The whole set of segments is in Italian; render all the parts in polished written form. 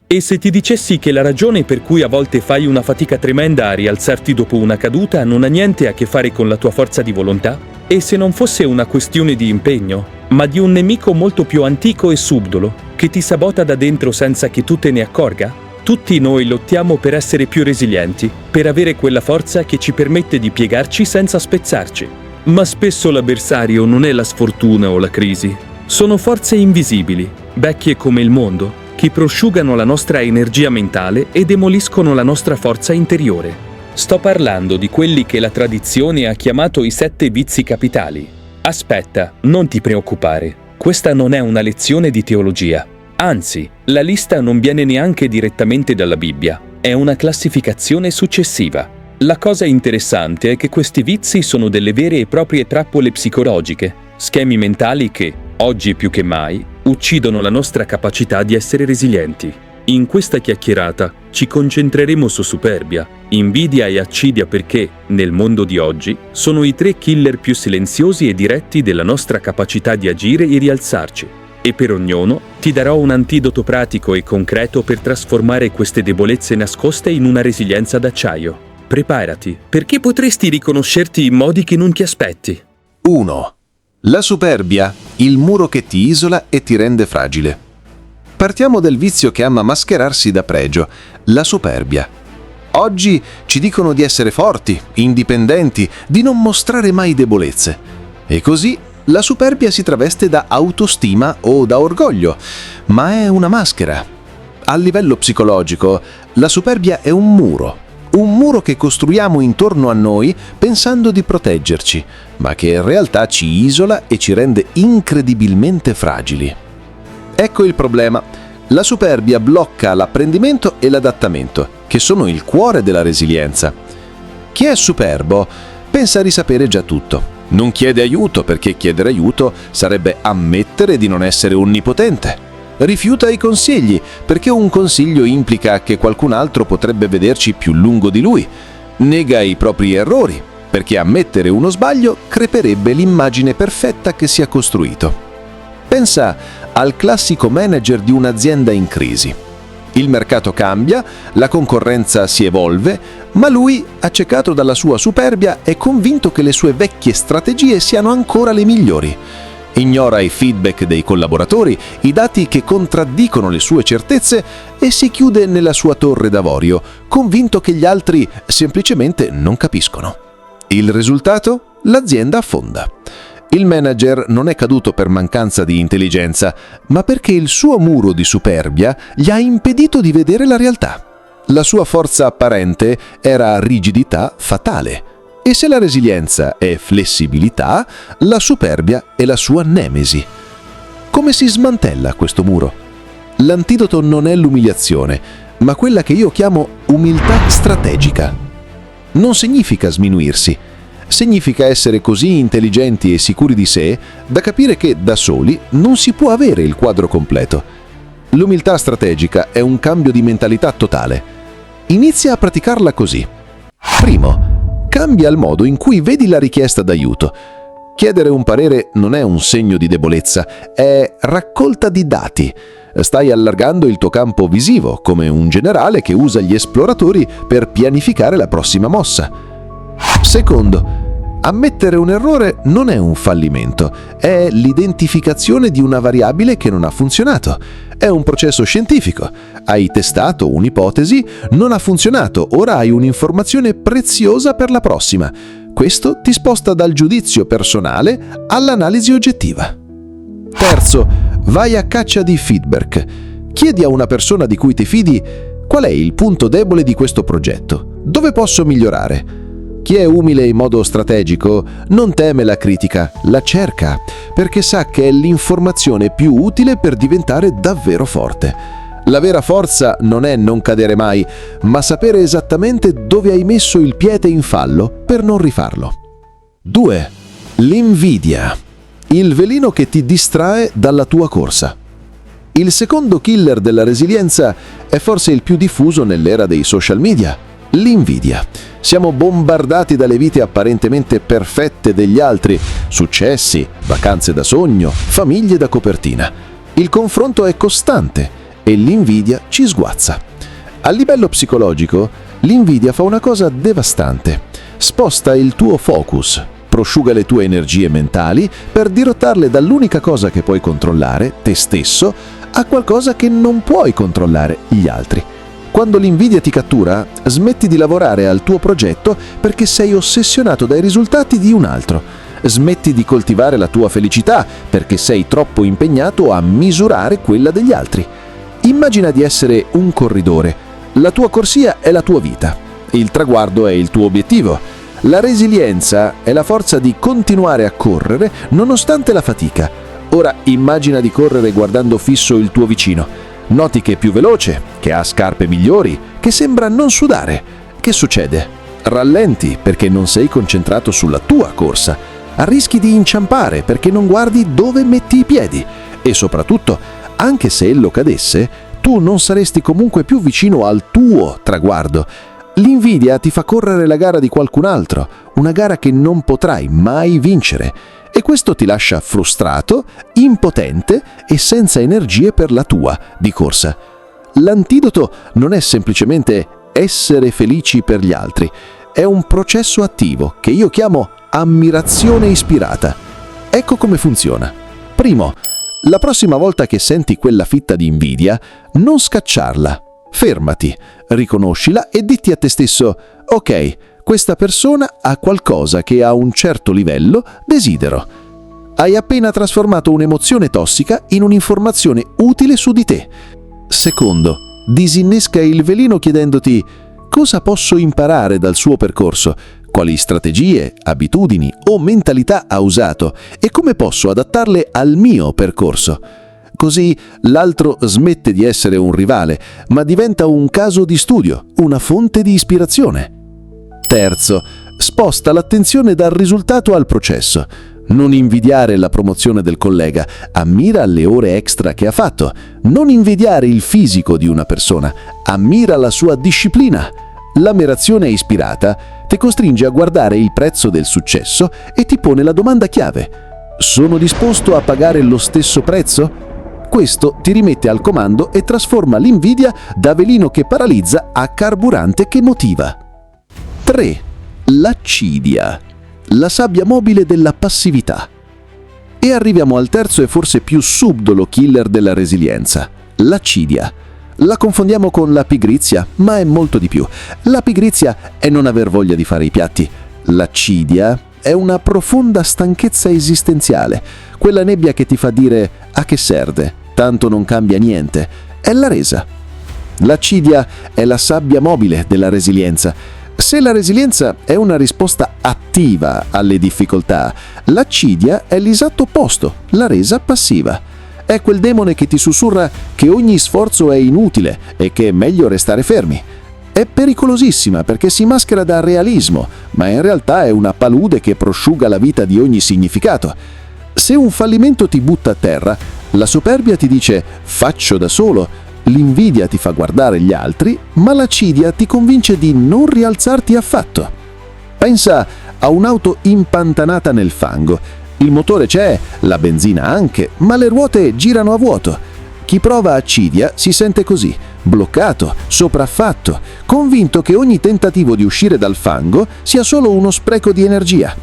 E se ti dicessi che la ragione per cui a volte fai una fatica tremenda a rialzarti dopo una caduta non ha niente a che fare con la tua forza di volontà? E se non fosse una questione di impegno, ma di un nemico molto più antico e subdolo, che ti sabota da dentro senza che tu te ne accorga? Tutti noi lottiamo per essere più resilienti, per avere quella forza che ci permette di piegarci senza spezzarci. Ma spesso l'avversario non è la sfortuna o la crisi. Sono forze invisibili, vecchie come il mondo, che prosciugano la nostra energia mentale e demoliscono la nostra forza interiore. Sto parlando di quelli che la tradizione ha chiamato i 7 vizi capitali. Aspetta, non ti preoccupare. Questa non è una lezione di teologia. Anzi, la lista non viene neanche direttamente dalla Bibbia. È una classificazione successiva. La cosa interessante è che questi vizi sono delle vere e proprie trappole psicologiche, schemi mentali che, oggi più che mai, uccidono la nostra capacità di essere resilienti. In questa chiacchierata ci concentreremo su superbia, invidia e accidia perché, nel mondo di oggi, sono i 3 killer più silenziosi e diretti della nostra capacità di agire e rialzarci. E per ognuno ti darò un antidoto pratico e concreto per trasformare queste debolezze nascoste in una resilienza d'acciaio. Preparati, perché potresti riconoscerti in modi che non ti aspetti. 1. La superbia, il muro che ti isola e ti rende fragile. Partiamo del vizio che ama mascherarsi da pregio, la superbia. Oggi ci dicono di essere forti, indipendenti, di non mostrare mai debolezze. E così la superbia si traveste da autostima o da orgoglio, ma è una maschera. A livello psicologico, la superbia è un muro che costruiamo intorno a noi pensando di proteggerci, ma che in realtà ci isola e ci rende incredibilmente fragili. Ecco il problema. La superbia blocca l'apprendimento e l'adattamento, che sono il cuore della resilienza. Chi è superbo pensa di sapere già tutto. Non chiede aiuto perché chiedere aiuto sarebbe ammettere di non essere onnipotente. Rifiuta i consigli perché un consiglio implica che qualcun altro potrebbe vederci più lungo di lui. Nega i propri errori perché ammettere uno sbaglio creperebbe l'immagine perfetta che si è costruito. Pensa al classico manager di un'azienda in crisi. Il mercato cambia, la concorrenza si evolve, ma lui, accecato dalla sua superbia, è convinto che le sue vecchie strategie siano ancora le migliori. Ignora i feedback dei collaboratori, i dati che contraddicono le sue certezze e si chiude nella sua torre d'avorio, convinto che gli altri semplicemente non capiscono. Il risultato? L'azienda affonda. Il manager non è caduto per mancanza di intelligenza, ma perché il suo muro di superbia gli ha impedito di vedere la realtà. La sua forza apparente era rigidità fatale. E se la resilienza è flessibilità, la superbia è la sua nemesi. Come si smantella questo muro? L'antidoto non è l'umiliazione, ma quella che io chiamo umiltà strategica. Non significa sminuirsi. Significa essere così intelligenti e sicuri di sé da capire che da soli non si può avere il quadro completo. L'umiltà strategica è un cambio di mentalità totale. Inizia a praticarla così. Primo, cambia il modo in cui vedi la richiesta d'aiuto. Chiedere un parere non è un segno di debolezza, è raccolta di dati. Stai allargando il tuo campo visivo, come un generale che usa gli esploratori per pianificare la prossima mossa. Secondo, ammettere un errore non è un fallimento, è l'identificazione di una variabile che non ha funzionato. È un processo scientifico. Hai testato un'ipotesi, non ha funzionato, ora hai un'informazione preziosa per la prossima. Questo ti sposta dal giudizio personale all'analisi oggettiva. Terzo, vai a caccia di feedback. Chiedi a una persona di cui ti fidi qual è il punto debole di questo progetto, dove posso migliorare. Chi è umile in modo strategico non teme la critica, la cerca, perché sa che è l'informazione più utile per diventare davvero forte. La vera forza non è non cadere mai, ma sapere esattamente dove hai messo il piede in fallo per non rifarlo. 2. L'invidia. Il veleno che ti distrae dalla tua corsa. Il secondo killer della resilienza è forse il più diffuso nell'era dei social media. L'invidia. Siamo bombardati dalle vite apparentemente perfette degli altri, successi, vacanze da sogno, famiglie da copertina. Il confronto è costante e l'invidia ci sguazza. A livello psicologico, l'invidia fa una cosa devastante. Sposta il tuo focus, prosciuga le tue energie mentali per dirottarle dall'unica cosa che puoi controllare, te stesso, a qualcosa che non puoi controllare, gli altri. Quando l'invidia ti cattura, smetti di lavorare al tuo progetto perché sei ossessionato dai risultati di un altro. Smetti di coltivare la tua felicità perché sei troppo impegnato a misurare quella degli altri. Immagina di essere un corridore. La tua corsia è la tua vita. Il traguardo è il tuo obiettivo. La resilienza è la forza di continuare a correre nonostante la fatica. Ora immagina di correre guardando fisso il tuo vicino. Noti che è più veloce, che ha scarpe migliori, che sembra non sudare. Che succede? Rallenti perché non sei concentrato sulla tua corsa. Rischi di inciampare perché non guardi dove metti i piedi. E soprattutto, anche se ello cadesse, tu non saresti comunque più vicino al tuo traguardo. L'invidia ti fa correre la gara di qualcun altro, una gara che non potrai mai vincere. E questo ti lascia frustrato, impotente e senza energie per la tua di corsa. L'antidoto non è semplicemente essere felici per gli altri, è un processo attivo che io chiamo ammirazione ispirata. Ecco come funziona. Primo, la prossima volta che senti quella fitta di invidia, non scacciarla. Fermati, riconoscila e ditti a te stesso: ok, questa persona ha qualcosa che a un certo livello desidero. Hai appena trasformato un'emozione tossica in un'informazione utile su di te. Secondo, disinnesca il veleno chiedendoti: cosa posso imparare dal suo percorso? Quali strategie, abitudini o mentalità ha usato e come posso adattarle al mio percorso? Così l'altro smette di essere un rivale, ma diventa un caso di studio, una fonte di ispirazione. Terzo, sposta l'attenzione dal risultato al processo. Non invidiare la promozione del collega, ammira le ore extra che ha fatto. Non invidiare il fisico di una persona, ammira la sua disciplina. L'ammirazione ispirata ti costringe a guardare il prezzo del successo e ti pone la domanda chiave: sono disposto a pagare lo stesso prezzo? Questo ti rimette al comando e trasforma l'invidia da veleno che paralizza a carburante che motiva. 3. L'accidia, la sabbia mobile della passività. E arriviamo al terzo e forse più subdolo killer della resilienza, l'accidia. La confondiamo con la pigrizia, ma è molto di più. La pigrizia è non aver voglia di fare i piatti. L'accidia è una profonda stanchezza esistenziale, quella nebbia che ti fa dire: a che serve? Tanto non cambia niente. È la resa. L'accidia è la sabbia mobile della resilienza. Se la resilienza è una risposta attiva alle difficoltà, l'accidia è l'esatto opposto, la resa passiva. È quel demone che ti sussurra che ogni sforzo è inutile e che è meglio restare fermi. È pericolosissima perché si maschera da realismo, ma in realtà è una palude che prosciuga la vita di ogni significato. Se un fallimento ti butta a terra, la superbia ti dice faccio da solo, l'invidia ti fa guardare gli altri, ma l'accidia ti convince di non rialzarti affatto. Pensa a un'auto impantanata nel fango. Il motore c'è, la benzina anche, ma le ruote girano a vuoto. Chi prova accidia si sente così, bloccato, sopraffatto, convinto che ogni tentativo di uscire dal fango sia solo uno spreco di energia.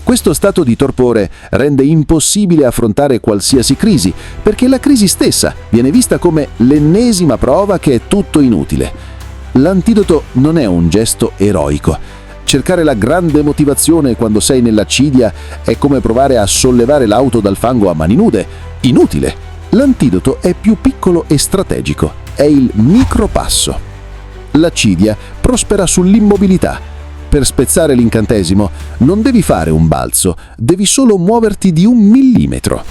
Questo stato di torpore rende impossibile affrontare qualsiasi crisi, perché la crisi stessa viene vista come l'ennesima prova che è tutto inutile. L'antidoto non è un gesto eroico. Cercare la grande motivazione quando sei nell'accidia è come provare a sollevare l'auto dal fango a mani nude. Inutile. L'antidoto è più piccolo e strategico. È il micropasso. L'accidia prospera sull'immobilità. Per spezzare l'incantesimo non devi fare un balzo, devi solo muoverti di 1 millimetro.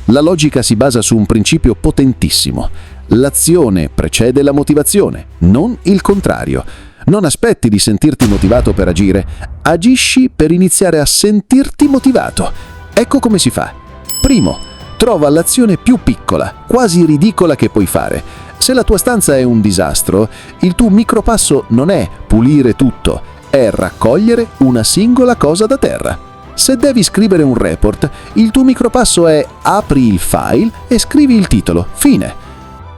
La logica si basa su un principio potentissimo. L'azione precede la motivazione, non il contrario. Non aspetti di sentirti motivato per agire, agisci per iniziare a sentirti motivato. Ecco come si fa. Primo, trova l'azione più piccola, quasi ridicola che puoi fare. Se la tua stanza è un disastro, il tuo micropasso non è pulire tutto, è raccogliere una singola cosa da terra. Se devi scrivere un report, il tuo micropasso è apri il file e scrivi il titolo. Fine.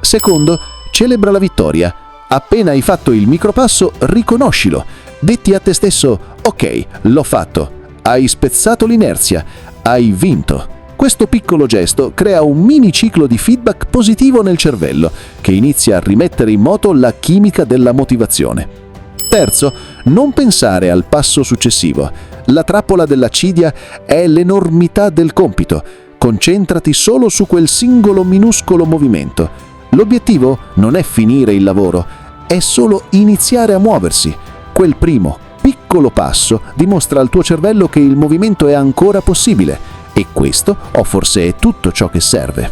Secondo, celebra la vittoria. Appena hai fatto il micropasso, riconoscilo. Detti a te stesso: ok, l'ho fatto. Hai spezzato l'inerzia. Hai vinto. Questo piccolo gesto crea un mini ciclo di feedback positivo nel cervello, che inizia a rimettere in moto la chimica della motivazione. Terzo, non pensare al passo successivo. La trappola dell'accidia è l'enormità del compito. Concentrati solo su quel singolo minuscolo movimento. L'obiettivo non è finire il lavoro, è solo iniziare a muoversi. Quel primo, piccolo passo dimostra al tuo cervello che il movimento è ancora possibile, e questo, o forse è tutto ciò che serve.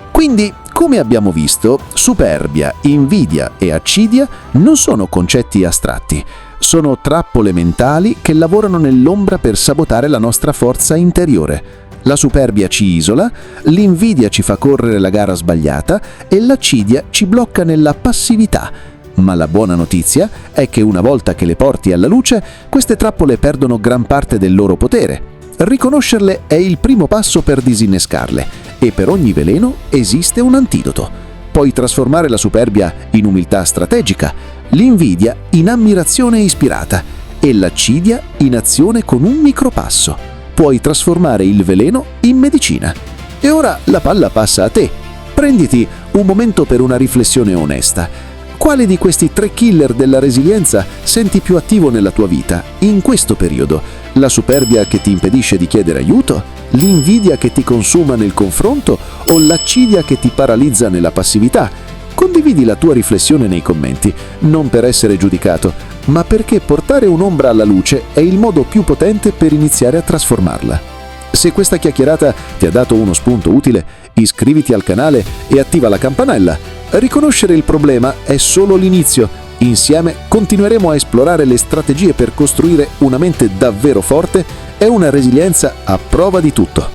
Quindi, come abbiamo visto, superbia, invidia e accidia non sono concetti astratti, sono trappole mentali che lavorano nell'ombra per sabotare la nostra forza interiore. La superbia ci isola, l'invidia ci fa correre la gara sbagliata e l'accidia ci blocca nella passività. Ma la buona notizia è che una volta che le porti alla luce, queste trappole perdono gran parte del loro potere. Riconoscerle è il primo passo per disinnescarle, e per ogni veleno esiste un antidoto. Puoi trasformare la superbia in umiltà strategica, l'invidia in ammirazione ispirata e l'accidia in azione con un micropasso. Puoi trasformare il veleno in medicina. E ora la palla passa a te. Prenditi un momento per una riflessione onesta. Quale di questi 3 killer della resilienza senti più attivo nella tua vita in questo periodo? La superbia che ti impedisce di chiedere aiuto? L'invidia che ti consuma nel confronto? O l'accidia che ti paralizza nella passività? Condividi la tua riflessione nei commenti, non per essere giudicato, ma perché portare un'ombra alla luce è il modo più potente per iniziare a trasformarla. Se questa chiacchierata ti ha dato uno spunto utile, iscriviti al canale e attiva la campanella. Riconoscere il problema è solo l'inizio. Insieme continueremo a esplorare le strategie per costruire una mente davvero forte e una resilienza a prova di tutto.